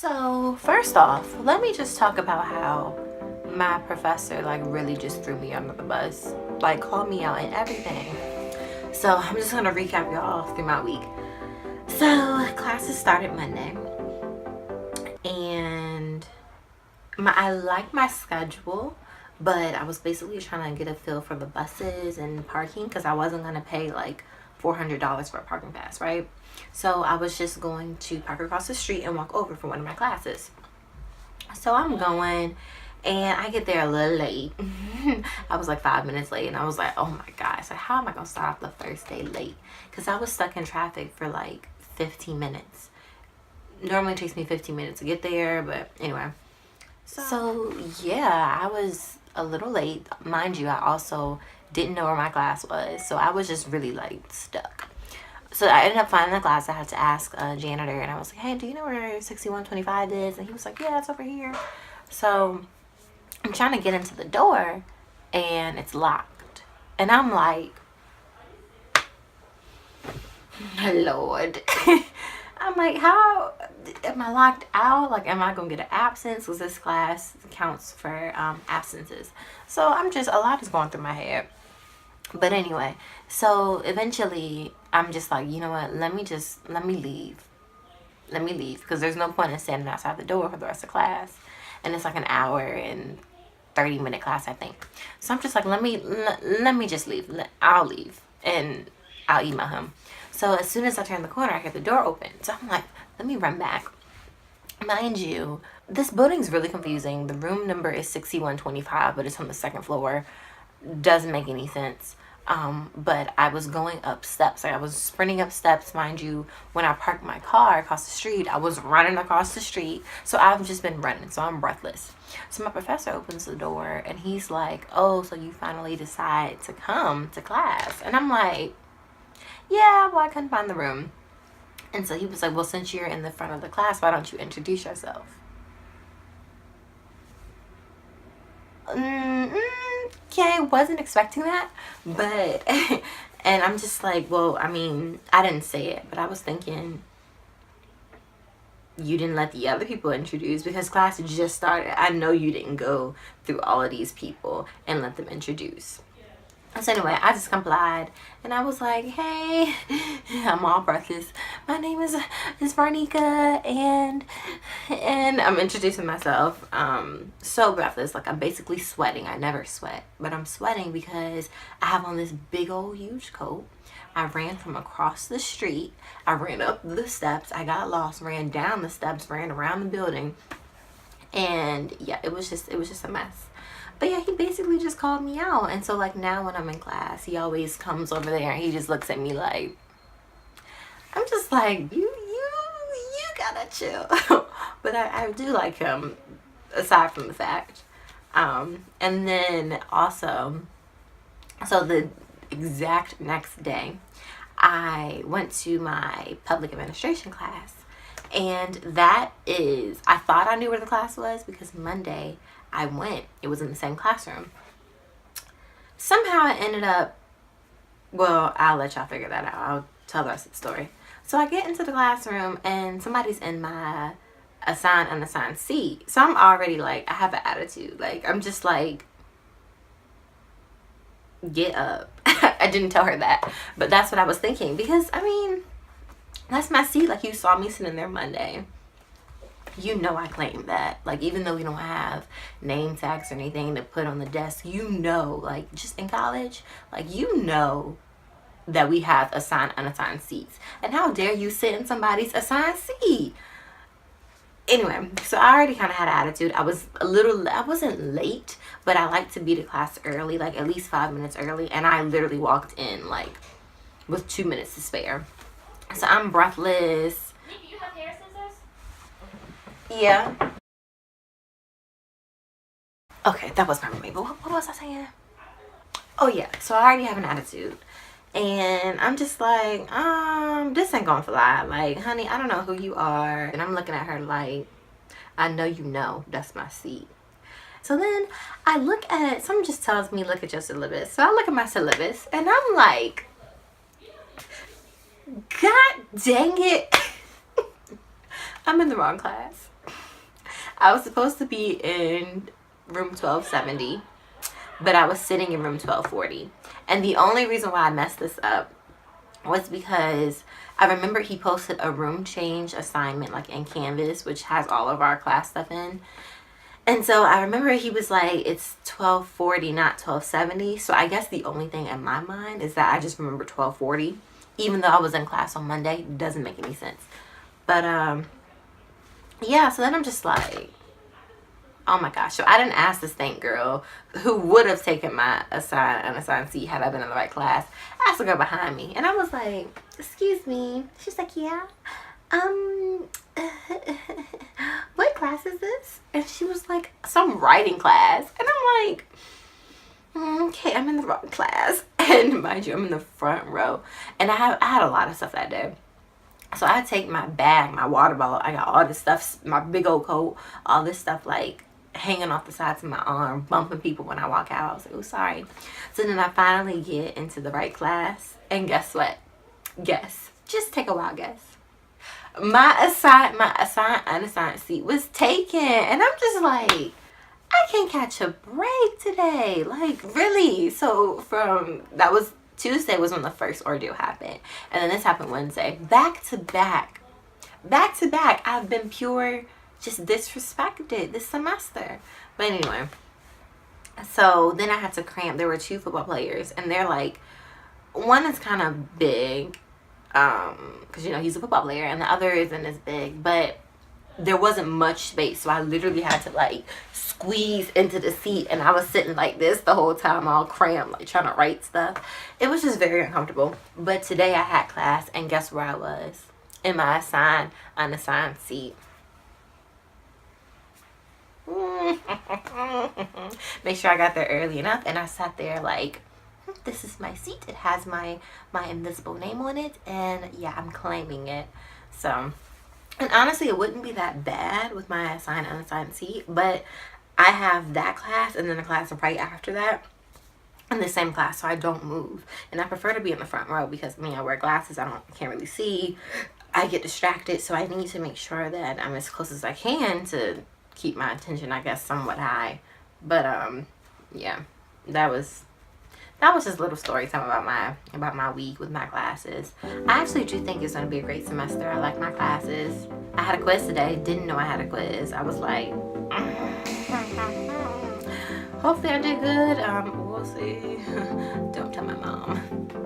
So first off, let me just talk about how my professor like really just threw me under the bus, like called me out and everything. So I'm just gonna recap y'all through my week. So classes started Monday, and I like my schedule, but I was basically trying to get a feel for the buses and parking because I wasn't gonna pay like $400 for a parking pass, right? So I was just going to park across the street and walk over for one of my classes. So I'm going, and I get there a little late. I was like 5 minutes late, and I was like, oh my gosh, like how am I gonna start off the first day late? Because I was stuck in traffic for like 15 minutes. Normally it takes me 15 minutes to get there, but anyway. So yeah, I was a little late. Mind you, I also didn't know where my class was, so I was just really like stuck. So I ended up finding the class. I had to ask a janitor, and I was like, hey, do you know where 6125 is? And he was like, yeah, it's over here. So I'm trying to get into the door, and it's locked. And I'm like, Lord. I'm like, how am I locked out? Like, am I gonna get an absence? Because this class counts for absences. So I'm just, a lot is going through my head. But anyway, so eventually I'm just like, you know what, let me leave. Let me leave, because there's no point in standing outside the door for the rest of class. And it's like an hour and 30-minute class, I think. So I'm just like, let me just leave. I'll leave and I'll email him. So as soon as I turn the corner, I hear the door open. So I'm like, let me run back. Mind you, this building's really confusing. The room number is 6125, but it's on the second floor. Doesn't make any sense. But I was going up steps. Like, I was sprinting up steps. Mind you, when I parked my car across the street, I was running across the street. So I've just been running, so I'm breathless. So my professor opens the door, and he's like, oh, so you finally decide to come to class? And I'm like, yeah, well, I couldn't find the room. And so he was like, well, since you're in the front of the class, why don't you introduce yourself? Okay, wasn't expecting that, but and I'm just like, well, I mean, I didn't say it, but I was thinking, you didn't let the other people introduce because class just started. I know you didn't go through all of these people and let them introduce. So anyway, I just complied, and I was like, hey, I'm all breathless. My name is Varnika, and I'm introducing myself. So breathless, like I'm basically sweating. I never sweat, but I'm sweating because I have on this big old huge coat. I ran from across the street. I ran up the steps. I got lost, ran down the steps, ran around the building, and yeah, it was just a mess. But yeah, he basically just called me out. And so like now when I'm in class, he always comes over there and he just looks at me like, I'm just like, you gotta chill. But I do like him, aside from the fact. And then also, so the exact next day, I went to my public administration class. And that is, I thought I knew where the class was because Monday I went. It was in the same classroom. Somehow I ended up, well, I'll let y'all figure that out. I'll tell the rest of the story. So I get into the classroom and somebody's in my assigned, unassigned seat. So I'm already like, I have an attitude. Like, I'm just like, get up. I didn't tell her that, but that's what I was thinking. Because, I mean, that's my seat. Like, you saw me sitting there Monday. You know I claim that. Like, even though we don't have name tags or anything to put on the desk, you know, like, just in college, like, you know that we have assigned, unassigned seats. And how dare you sit in somebody's assigned seat? Anyway, so I already kind of had an attitude. I wasn't late, but I like to be to class early, like at least 5 minutes early. And I literally walked in, like, with 2 minutes to spare. So I'm breathless. Do you have hair scissors? Yeah. Okay, that was my roommate. But what was I saying? Oh yeah, so I already have an attitude. And I'm just like, this ain't gonna fly. Like, honey, I don't know who you are. And I'm looking at her like, I know you know that's my seat. So then I look at, someone just tells me, look at your syllabus. So I look at my syllabus and I'm like, God dang it. I'm in the wrong class. I was supposed to be in room 1270, but I was sitting in room 1240. And the only reason why I messed this up was because I remember he posted a room change assignment like in Canvas, which has all of our class stuff in. And so I remember he was like, it's 1240, not 1270. So I guess the only thing in my mind is that I just remember 1240, even though I was in class on Monday. It doesn't make any sense. But yeah, so then I'm just like, oh my gosh. So I didn't ask this thank girl who would have taken my unassigned seat had I been in the right class. I asked the girl behind me, and I was like, excuse me. She's like, yeah. What class is this? And she was like, some writing class. And I'm like, okay, I'm in the wrong class. And mind you, I'm in the front row. And I had a lot of stuff that day. So I take my bag, my water bottle. I got all this stuff, my big old coat, all this stuff like hanging off the sides of my arm, bumping people when I walk out. I was like, oh, sorry. So then I finally get into the right class. And guess what? Guess. Just take a wild guess. My assigned unassigned seat was taken, and I'm just like, I can't catch a break today, like really. So that was Tuesday was when the first ordeal happened, and then this happened Wednesday, back to back. I've been pure just disrespected this semester. But anyway, so then I had to cramp. There were 2 football players, and they're like, one is kind of big, because you know he's a football player, and the other isn't as big, but there wasn't much space, so I literally had to like squeeze into the seat, and I was sitting like this the whole time, all cramped, like trying to write stuff. It was just very uncomfortable. But today I had class, and guess where I was? In my unassigned seat. Make sure I got there early enough, and I sat there like, this is my seat. It has my invisible name on it, and yeah, I'm claiming it. So, and honestly, it wouldn't be that bad with my assigned unassigned seat, but I have that class and then a class right after that in the same class, so I don't move. And I prefer to be in the front row because I wear glasses. I can't really see. I get distracted, so I need to make sure that I'm as close as I can to keep my attention, I guess, somewhat high. But yeah, that was just a little story time about my week with my classes. I actually do think it's going to be a great semester. I like my classes. I had a quiz today. Didn't know I had a quiz. I was like, hopefully I did good. We'll see. Don't tell my mom.